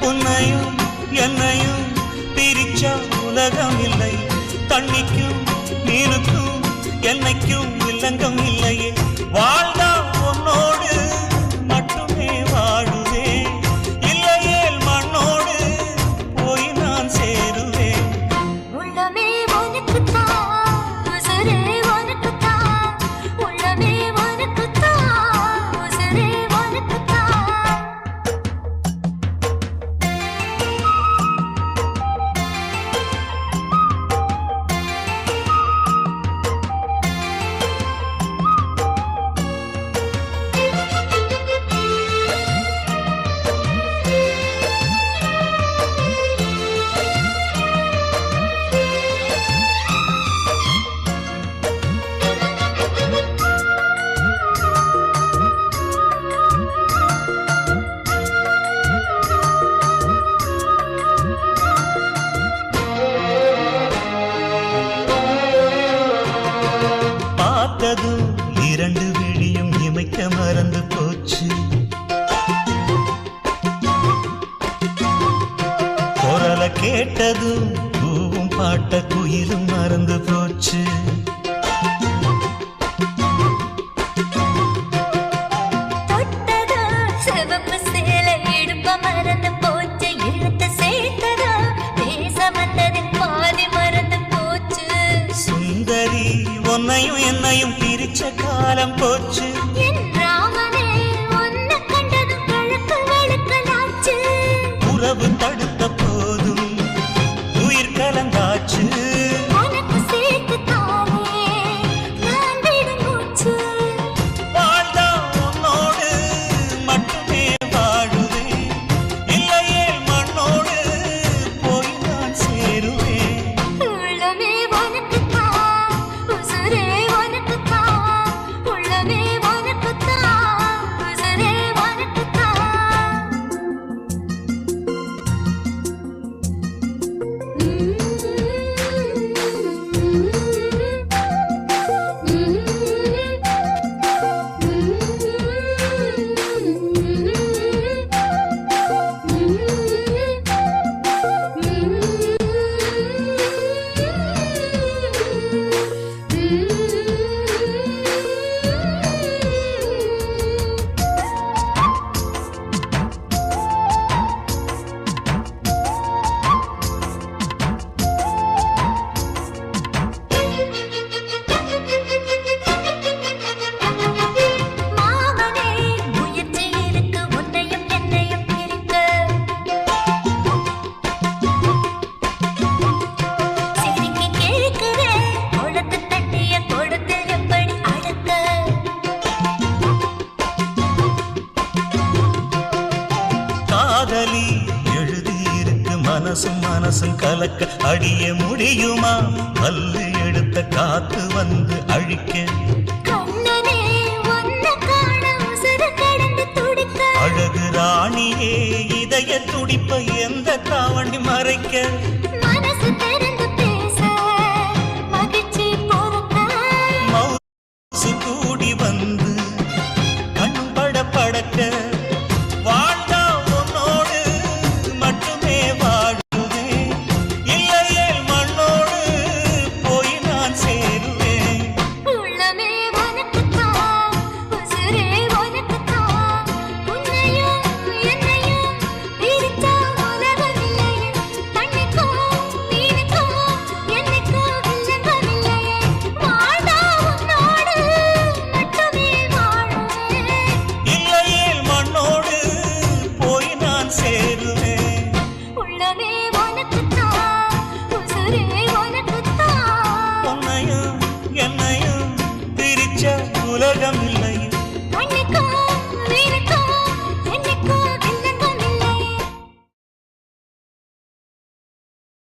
உன்னையும் என்னையும் பிரிச்சா உலகம் இல்லை. தண்ணிக்கும் நீனுக்கும் என்னைக்கும் வில்லங்கம் இல்லையே. வாழ்ந்தா உன்னோடு மட்டுமே வாழுவேன், இல்லையேல் மண்ணோடு போய் நான் சேருவேன். உள்ளமே உனக்குத்தான், உசுரே உனக்குத்தான். உள்ளமே உனக்குத்தான், உசுரே உனக்குத்தான். பார்த்ததும் இரண்டு விழியும் இமைக்க மறந்து போச்சு. குரலை கேட்டதும் பூவும் பாட்ட குயிலும் மறந்து போச்சு. தொட்டதா சிவப்பு சேலை இடுப்ப மறந்து போச்சு. இழுத்து சேர்த்ததா பேச வந்ததில் பாதி மறந்து போச்சு. சுந்தரி உன்னையும் என்னையும் பிரிச்ச காலம் போச்சு. என் ராமனே உன்னை கண்டதும் கழுக்கு வழுக்கலாச்சு. உறவு தடுத்த போதும் உயிர் கலந்தாச்சு. உனக்கு சேர்த்து தானே நான் விடும் மூச்சு. வாழ்ந்தா உன்னோடு மட்டுமே வாழுவேன், இல்லையேல் மண்ணோடு போய் நான் சேருவேன். உள்ளமே உனக்குத்தான், உசுரே உனக்குத்தான். உள்ளமே உனக்குத்தான், உசுரே உனக்குத்தான். மாமனே முயற்சி இருக்கு உன்னையும் என்னையும் பிரிக்க. சிரிக்கி கேட்கிறேன் உனக்கு தட்டிய கொடுத்து எப்படி அடக்க. காதலி எழுதியிருக்கு மனசும் மனசும் கலக்க. அடிய முடியுமா பல்லு எடுத்த காத்து வந்து அழிக்க. கண்ணனே உன்னை காண உசுரு கடந்து துடிக்க. அழகு ராணியே இதய துடிப்ப எந்த தாவணி மறைக்க. மனசு திறந்து பேச மகிழ்ச்சி பொறுக்க. மவுசு கூடி வந்து கண்ணும் பட படக்க. வாழ்ந்தா உன்னோடு மட்டுமே வாழுவேன், இல்லையேல் மண்ணோடு போய் நான் சேருவேன். உள்ளமே உனக்குத்தான், உசுரே உனக்குத்தான். உன்னையும் என்னையும் பிரிச்சா உலகம் இல்லையே. தண்ணிக்கும் நீனுக்கும் என்னைக்கும் வில்லங்கம் இல்லையே. வாழ்ந்தா உன்னோடு மட்டுமே வாழுவேன், இல்லையேல் மண்ணோடு போய் நான் சேருவேன். உள்ளமே